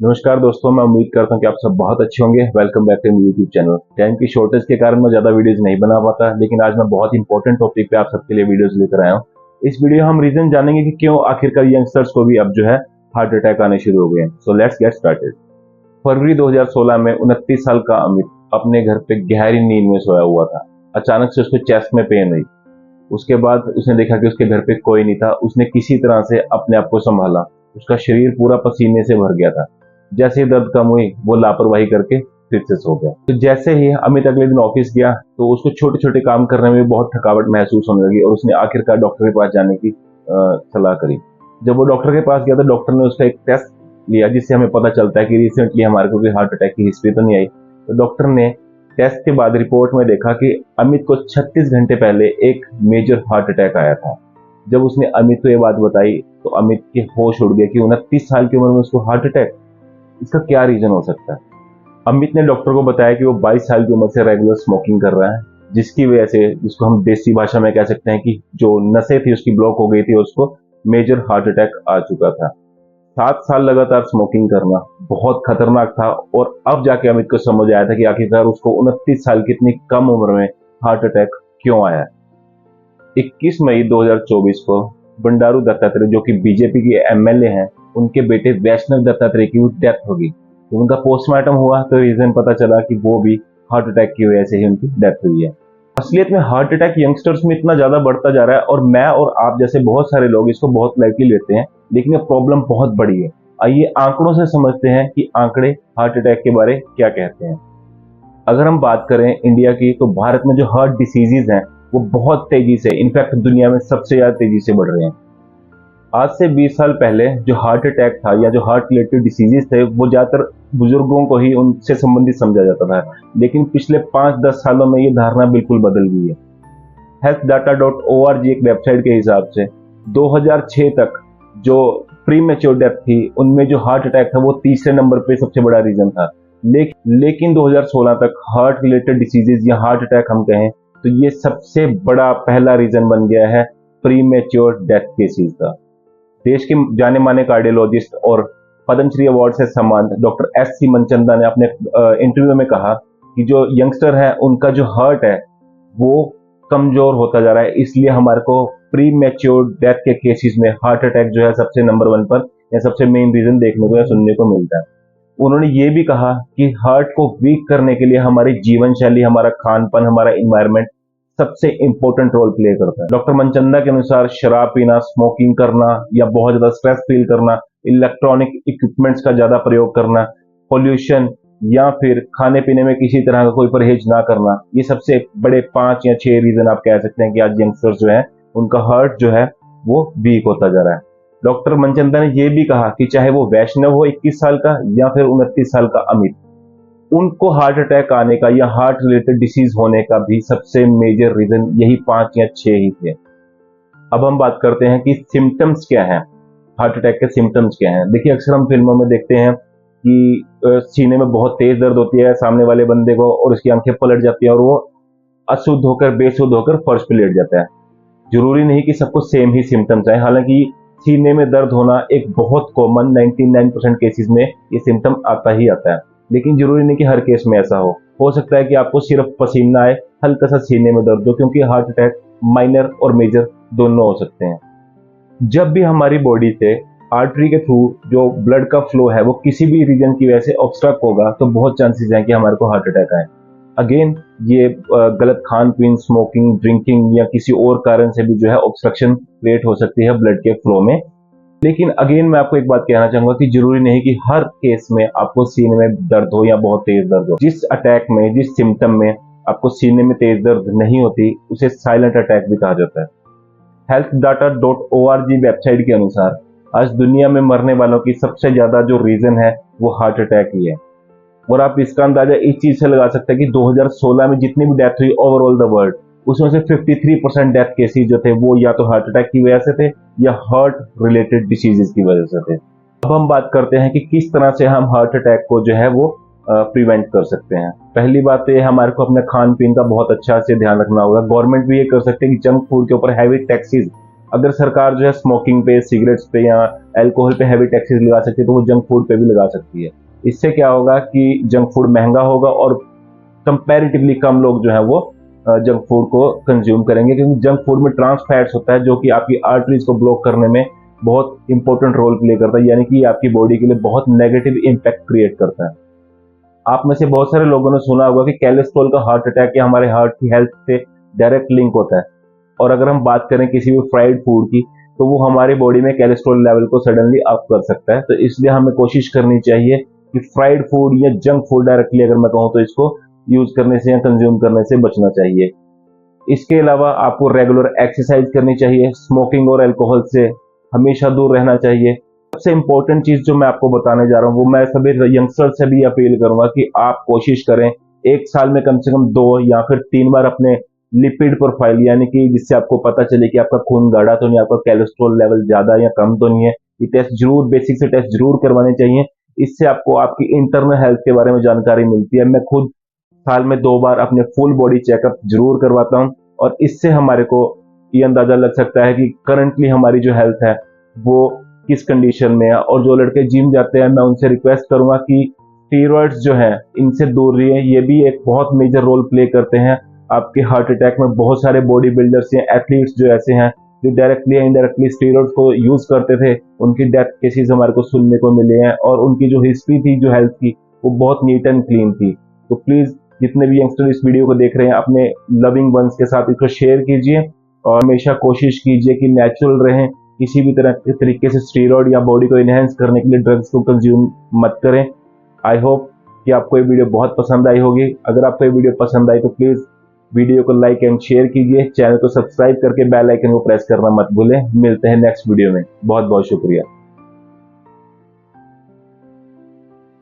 नमस्कार दोस्तों, मैं उम्मीद करता हूँ कि आप सब बहुत अच्छे होंगे। Welcome back to YouTube channel. Time की शॉर्टेज के कारण मैं ज़्यादा वीडियोस नहीं बना पाता, लेकिन आज मैं बहुत इंपॉर्टेंट टॉपिक पे आप सबके लिए वीडियोस लेकर आया हूँ। इस वीडियो हम रीजन जानेंगे कि क्यों आखिरकार यंगस्टर्स को भी अब जो है हार्ट अटैक आने शुरू हो गए हैं। So let's get started. फरवरी 2016 में 29 साल का अमित अपने घर पे गहरी नींद में सोया हुआ था। अचानक से उसको चेस्ट में पेन हुई। उसके बाद उसने देखा कि उसके घर पे कोई नहीं था। उसने किसी तरह से अपने आप को संभाला। उसका शरीर पूरा पसीने से भर गया था। जैसे ही दर्द कम हुई, वो लापरवाही करके फिर से सो गया। तो जैसे ही अमित अगले दिन ऑफिस गया तो उसको छोटे छोटे काम करने में बहुत थकावट महसूस होने लगी और उसने आखिरकार डॉक्टर के पास जाने की सलाह करी। जब वो डॉक्टर के पास गया तो डॉक्टर ने उसका एक टेस्ट लिया, जिससे हमें पता चलता है कि रिसेंटली हमारे को कोई हार्ट अटैक की हिस्ट्री तो नहीं आई। तो डॉक्टर ने टेस्ट के बाद रिपोर्ट में देखा कि अमित को 36 घंटे पहले एक मेजर हार्ट अटैक आया था। जब उसने अमित को ये बात बताई तो अमित के होश उड़ गए कि 29 साल की उम्र में उसको हार्ट अटैक, इसका क्या रीजन हो सकता है। अमित ने डॉक्टर को बताया कि वो 22 साल की उम्र से रेगुलर स्मोकिंग कर रहा है, जिसकी वजह से, जिसको हम देसी भाषा में कह सकते हैं कि जो नसें थी उसकी ब्लॉक हो गई थी और उसको मेजर हार्ट अटैक आ चुका था। 7 साल लगातार स्मोकिंग करना बहुत खतरनाक था और अब जाके अमित को समझ आया था कि आखिरकार उसको 29 साल की इतनी कम उम्र में हार्ट अटैक क्यों आया। 21 मई 2024 को बंडारू दत्तात्रेय, जो कि बीजेपी के एमएलए हैं, उनके बेटे वैष्णव दत्तात्रेय की डेथ हो गई। तो उनका पोस्टमार्टम हुआ तो रीजन पता चला कि वो भी हार्ट अटैक की वजह से ही उनकी डेथ हुई है। असलियत में हार्ट अटैक यंगस्टर्स में इतना ज्यादा बढ़ता जा रहा है और मैं और आप जैसे बहुत सारे लोग इसको बहुत लाइटली लेते हैं, लेकिन ये प्रॉब्लम बहुत बड़ी है। आइए आंकड़ों से समझते हैं कि आंकड़े हार्ट अटैक के बारे क्या कहते हैं। अगर हम बात करें इंडिया की, तो भारत में जो हार्ट डिसीजेज हैं वो बहुत तेजी से, इनफैक्ट दुनिया में सबसे ज्यादा तेजी से बढ़ रहे हैं। आज से 20 साल पहले जो हार्ट अटैक था या जो हार्ट रिलेटेड डिसीजेज थे वो ज्यादातर बुजुर्गों को ही उनसे संबंधित समझा जाता था, लेकिन पिछले 5-10 सालों में ये धारणा बिल्कुल बदल गई है। healthdata.org एक वेबसाइट के हिसाब से 2006 तक जो प्री मेच्योर डेथ थी, उनमें जो हार्ट अटैक था वो तीसरे नंबर पे सबसे बड़ा रीजन था। लेकिन 2016 तक हार्ट रिलेटेड डिसीजेज या हार्ट अटैक हम कहें तो ये सबसे बड़ा पहला रीजन बन गया है प्री मेच्योर डेथ केसेस का। देश के जाने माने कार्डियोलॉजिस्ट और पद्मश्री अवार्ड से सम्मानित डॉक्टर एस सी मनचंदा ने अपने इंटरव्यू में कहा कि जो यंगस्टर है उनका जो हार्ट है वो कमजोर होता जा रहा है, इसलिए हमारे को प्री मेच्योर डेथ के केसेस में हार्ट अटैक जो है सबसे नंबर 1 पर या सबसे मेन रीजन देखने को या सुनने को मिलता है। उन्होंने ये भी कहा कि हार्ट को वीक करने के लिए हमारी जीवन शैली, हमारा खान पान, हमारा इन्वायरमेंट सबसे इंपॉर्टेंट रोल प्ले करता है। डॉक्टर मनचंदा के अनुसार शराब पीना, स्मोकिंग करना या बहुत ज्यादा स्ट्रेस फील करना, इलेक्ट्रॉनिक इक्विपमेंट्स का ज्यादा प्रयोग करना, पोल्यूशन या फिर खाने पीने में किसी तरह का कोई परहेज ना करना, ये सबसे बड़े 5 या 6 रीजन आप कह सकते हैं कि आज यंगस्टर्स जो है उनका हार्ट जो है वो वीक होता जा रहा है। डॉक्टर मनचंदा ने यह भी कहा कि चाहे वो वैष्णव हो 21 साल का या फिर 29 साल का अमित, उनको हार्ट अटैक आने का या हार्ट रिलेटेड डिसीज होने का भी सबसे मेजर रीजन यही 5 या 6 ही थे। अब हम बात करते हैं कि सिम्टम्स क्या हैं, हार्ट अटैक के सिम्टम्स क्या हैं। देखिए, अक्सर हम फिल्मों में देखते हैं कि सीने में बहुत तेज दर्द होती है सामने वाले बंदे को और उसकी आंखें पलट जाती है और वो अशुद्ध होकर, बेसुद्ध होकर फर्श पे लेट जाता है। जरूरी नहीं कि सबको सेम ही सिम्टम्स आए, हालांकि सीने में दर्द होना एक बहुत कॉमन 99% केसेस में ये सिम्टम आता ही आता है, लेकिन जरूरी नहीं कि हर केस में ऐसा हो सकता है कि आपको सिर्फ पसीना आए, हल्का सा सीने में दर्द हो, क्योंकि हार्ट अटैक माइनर और मेजर दोनों हो सकते हैं। जब भी हमारी बॉडी से आर्टरी के थ्रू जो ब्लड का फ्लो है वो किसी भी रीजन की वजह से ऑब्स्ट्रक्ट होगा तो बहुत चांसेस हैं कि हमारे को हार्ट अटैक आए। अगेन, ये गलत खान पीन, स्मोकिंग, ड्रिंकिंग या किसी और कारण से भी जो है ऑब्स्ट्रक्शन क्रिएट हो सकती है ब्लड के फ्लो में। लेकिन अगेन मैं आपको एक बात कहना चाहूंगा कि जरूरी नहीं कि हर केस में आपको सीने में दर्द हो या बहुत तेज दर्द हो। जिस अटैक में, जिस सिम्टम में आपको सीने में तेज दर्द नहीं होती, उसे साइलेंट अटैक भी कहा जाता है। healthdata.org वेबसाइट के अनुसार आज दुनिया में मरने वालों की सबसे ज्यादा जो रीजन है वो हार्ट अटैक ही है। और आप इसका अंदाजा इस चीज से लगा सकते हैं कि 2016 में जितनी भी डेथ हुई ओवरऑल द वर्ल्ड, उसमें से 53% डेथ केसेस जो थे वो या तो हार्ट अटैक की वजह से थे या हार्ट रिलेटेड डिसीजेस की वजह से थे। अब हम बात करते हैं कि किस तरह से हम हार्ट अटैक को जो है वो प्रिवेंट कर सकते हैं। पहली बात तो ये, हमारे को अपने खान पीन का बहुत अच्छा से ध्यान रखना होगा। गवर्नमेंट भी ये कर सकते हैं कि जंक फूड के ऊपर हैवी टैक्सेस अगर सरकार जो है स्मोकिंग पे, सिगरेट्स पे या अल्कोहल पे हैवी टैक्सेस लगा सकती है, तो वो जंक फूड पे भी लगा सकती है। इससे क्या होगा कि जंक फूड महंगा होगा और कंपैरेटिवली कम लोग जो है वो जंक फूड को कंज्यूम करेंगे, क्योंकि जंक फूड में ट्रांस फैट्स होता है जो कि आपकी आर्टरीज को ब्लॉक करने में बहुत इंपॉर्टेंट रोल प्ले करता है, यानी कि आपकी बॉडी के लिए बहुत नेगेटिव इंपैक्ट क्रिएट करता है। आप में से बहुत सारे लोगों ने सुना होगा कि कोलेस्ट्रॉल का हार्ट अटैक या हमारे हार्ट की हेल्थ से डायरेक्ट लिंक होता है। और अगर हम बात करें किसी भी फ्राइड फूड की, तो वो हमारी बॉडी में कोलेस्ट्रॉल लेवल को सडनली अप कर सकता है। तो इसलिए हमें कोशिश करनी चाहिए कि फ्राइड फूड या जंक फूड डायरेक्टली अगर मैं कहूँ तो इसको यूज करने से या कंज्यूम करने से बचना चाहिए। इसके अलावा आपको रेगुलर एक्सरसाइज करनी चाहिए, स्मोकिंग और अल्कोहल से हमेशा दूर रहना चाहिए। सबसे इंपॉर्टेंट चीज जो मैं आपको बताने जा रहा हूँ, वो मैं सभी यंगस्टर्स से भी अपील करूंगा कि आप कोशिश करें एक साल में कम से कम 2 या फिर 3 बार अपने लिपिड प्रोफाइल, यानी कि जिससे आपको पता चले कि आपका खून गाढ़ा तो नहीं, आपका कोलेस्ट्रॉल लेवल ज्यादा या कम तो नहीं है, ये टेस्ट जरूर, बेसिक से टेस्ट जरूर करवाने चाहिए। इससे आपको आपकी इंटरनल हेल्थ के बारे में जानकारी मिलती है। मैं खुद साल में 2 बार अपने फुल बॉडी चेकअप जरूर करवाता हूँ, और इससे हमारे को ये अंदाजा लग सकता है कि करंटली हमारी जो हेल्थ है वो किस कंडीशन में है। और जो लड़के जिम जाते हैं, मैं उनसे रिक्वेस्ट करूंगा कि स्टीरॉइड्स जो हैं इनसे दूर रहिए। ये भी एक बहुत मेजर रोल प्ले करते हैं आपके हार्ट अटैक में। बहुत सारे बॉडी बिल्डर्स या एथलीट्स जो ऐसे हैं जो डायरेक्टली या इनडायरेक्टली स्टीरॉइड्स को यूज करते थे, उनकी डेथ केसेस हमारे को सुनने को मिले हैं, और उनकी जो हिस्ट्री थी जो हेल्थ की, वो बहुत नीट एंड क्लीन थी। तो प्लीज जितने भी यंगस्टर इस वीडियो को देख रहे हैं, अपने लविंग वंस के साथ इसको शेयर कीजिए, और हमेशा कोशिश कीजिए कि नेचुरल रहें। किसी भी तरह के तरीके से स्टीरॉइड या बॉडी को इनहेंस करने के लिए ड्रग्स को कंज्यूम मत करें। आई होप कि आपको ये वीडियो बहुत पसंद आई होगी। अगर आपको ये वीडियो पसंद आई तो प्लीज वीडियो को लाइक एंड शेयर कीजिए, चैनल को सब्सक्राइब करके बेल आइकन को प्रेस करना मत भूलें। मिलते हैं नेक्स्ट वीडियो में। बहुत बहुत शुक्रिया।